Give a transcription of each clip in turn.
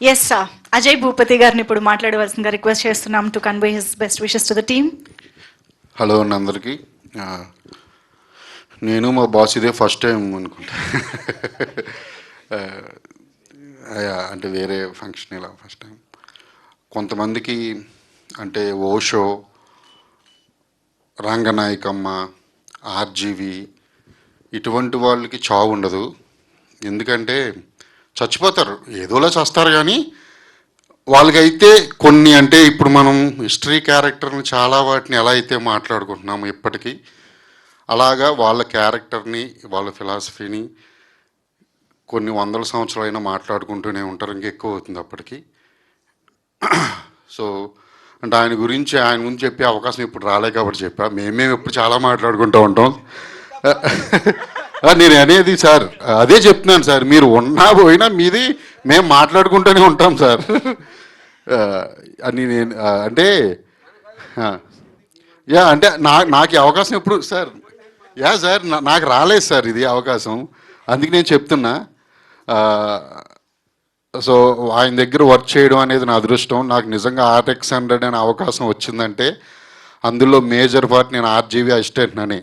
Yes sir, Ajay Bhupathi గారిని ఇప్పుడు మాట్లాడవలసిందిగా రిక్వెస్ట్ చేస్తున్నాం to convey his best wishes to the team. Hello అండి అందరికీ. నేను మా బాస్ ఇదే ఫస్ట్ టైం అనుకుంటా. అంటే వేరే ఫంక్షన్ ఇలా ఫస్ట్ టైం. కొంతమందికి అంటే ఓషో, రంగనాయకమ్మ, ఆర్జీవి ఇటువంటి వాళ్ళకి చావు ఉండదు. ఎందుకంటే చచ్చిపోతారు, ఏదోలా చేస్తారు. కానీ వాళ్ళకైతే కొన్ని అంటే ఇప్పుడు మనం హిస్టరీ క్యారెక్టర్ని చాలా వాటిని ఎలా అయితే మాట్లాడుకుంటున్నాము ఇప్పటికీ, అలాగా వాళ్ళ క్యారెక్టర్ని వాళ్ళ ఫిలాసఫీని కొన్ని వందల సంవత్సరాలైనా మాట్లాడుకుంటూనే ఉంటారు. ఇంకెక్కువ అవుతుంది అప్పటికి. సో అంటే ఆయన గురించి చెప్పే అవకాశం ఇప్పుడు రాలే కాబట్టి చెప్పా. మేమేమి ఎప్పుడు చాలా మాట్లాడుకుంటూ ఉంటాం. నేను అనేది సార్ అదే చెప్తున్నాను సార్, మీరు ఉన్నా పోయినా మీది మేము మాట్లాడుకుంటూనే ఉంటాం సార్ అని నేను అంటే యా అంటే నాకు ఈ అవకాశం ఎప్పుడు సార్ సార్ నాకు రాలేదు సార్ ఇది అవకాశం, అందుకే నేను చెప్తున్నా. సో ఆయన దగ్గర వర్క్ చేయడం అనేది నా అదృష్టం. నాకు నిజంగా RX100 అనే అవకాశం వచ్చిందంటే అందులో మేజర్ పార్ట్ నేను RGV అసిస్టెంట్ అని.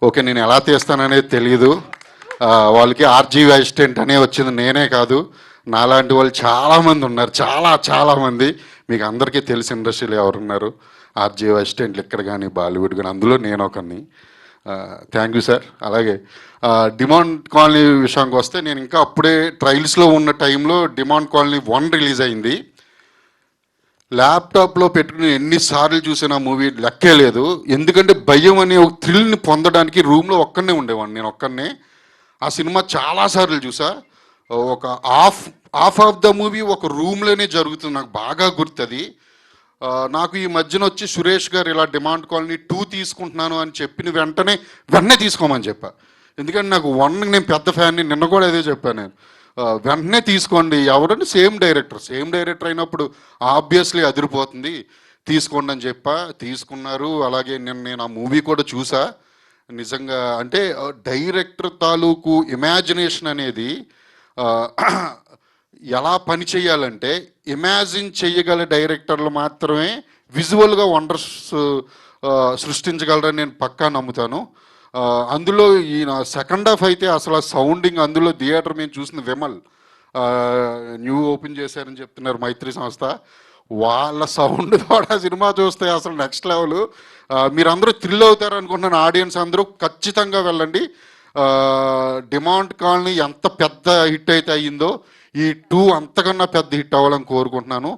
ఓకే, నేను ఎలా తీస్తాననేది తెలియదు. వాళ్ళకి RGV అసిస్టెంట్ అనే వచ్చింది, నేనే కాదు, నాలాంటి వాళ్ళు చాలామంది ఉన్నారు, చాలామంది. మీకు అందరికీ తెలిసి ఇండస్ట్రీలో ఎవరున్నారు RGV అసిస్టెంట్లు ఇక్కడ కానీ బాలీవుడ్ కానీ, అందులో నేను ఒకరిని. Thank you sir. అలాగే డిమాండ్ కాలనీ విషయానికి వస్తే, నేను ఇంకా అప్పుడే ట్రయల్స్లో ఉన్న టైంలో డిమాండ్ కాలనీ 1 రిలీజ్ అయింది. ల్యాప్టాప్లో పెట్టుకుని ఎన్నిసార్లు చూసిన మూవీ లెక్కే లేదు. ఎందుకంటే భయం అనే ఒక థ్రిల్ని పొందడానికి రూమ్లో ఒక్కనే ఉండేవాడిని, నేను ఒక్కనే. ఆ సినిమా చాలాసార్లు చూసా. ఒక హాఫ్ ఆఫ్ ద మూవీ ఒక రూమ్లోనే జరుగుతుంది, నాకు బాగా గుర్తుంది. నాకు ఈ మధ్యన వచ్చి సురేష్ గారు ఇలా డిమాండ్ కాలనీ 2 తీసుకుంటున్నాను అని చెప్పిన వెంటనే తీసుకోమని చెప్పా. ఎందుకంటే నాకు 1 నేను పెద్ద ఫ్యాన్ని, నిన్న కూడా అదే చెప్పాను నేను. వెంటనే తీసుకోండి, ఎవరంటే సేమ్ డైరెక్టర్ అయినప్పుడు ఆబ్వియస్లీ అదిరిపోతుంది, తీసుకోండి అని చెప్పా. తీసుకున్నారు. అలాగే నేను ఆ మూవీ కూడా చూసా. నిజంగా అంటే డైరెక్టర్ తాలూకు ఇమాజినేషన్ అనేది ఎలా పని చేయాలంటే, ఇమాజిన్ చేయగల డైరెక్టర్లు మాత్రమే విజువల్గా వండర్స్ సృష్టించగలరని నేను పక్కా నమ్ముతాను. అందులో ఈయన సెకండ్ హాఫ్ అయితే అసలు సౌండింగ్, అందులో థియేటర్ మేము చూసిన విమల్ న్యూ ఓపెన్ చేశారని చెప్తున్నారు, మైత్రి సంస్థ, వాళ్ళ సౌండ్ ద్వారా సినిమా చూస్తే అసలు నెక్స్ట్ లెవెల్. మీరందరూ థ్రిల్ అవుతారు అనుకుంటున్నాను. ఆడియన్స్ అందరూ ఖచ్చితంగా వెళ్ళండి. డిమాండ్ కాలనీ ఎంత పెద్ద హిట్ అయితే అయ్యిందో, ఈ 2 అంతకన్నా పెద్ద హిట్ అవ్వాలని కోరుకుంటున్నాను.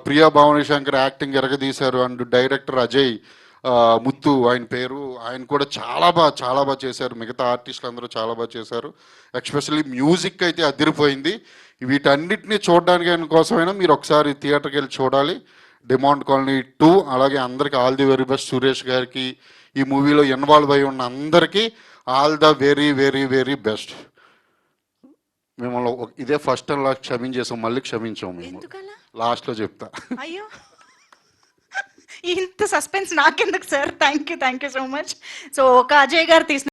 ప్రియా భవానీ శంకర్ యాక్టింగ్ ఎరగదీశారు. అండ్ డైరెక్టర్ అజయ్ ముత్తు ఆయన పేరు, ఆయన కూడా చాలా బాగా చేశారు. మిగతా ఆర్టిస్టులు అందరూ చాలా బాగా చేశారు. ఎస్పెషల్లీ మ్యూజిక్ అయితే అదిరిపోయింది. వీటన్నిటిని చూడడానికి కోసమైనా మీరు ఒకసారి థియేటర్కి వెళ్ళి చూడాలి, డిమాండ్ కాలనీ 2. అలాగే అందరికీ all the very best. Suresh గారికి, ఈ మూవీలో ఇన్వాల్వ్ అయి ఉన్న అందరికీ all the very very very best. మిమ్మల్ని ఇదే ఫస్ట్ అండ్ లాస్ట్ క్షమించేసాం, మళ్ళీ క్షమించాం మేము, లాస్ట్లో చెప్తా. అయ్యో, ఇంత సస్పెన్స్ నాకెందుకు sir. Thank you so much. So ఒక అజయ్ గారు తీసిన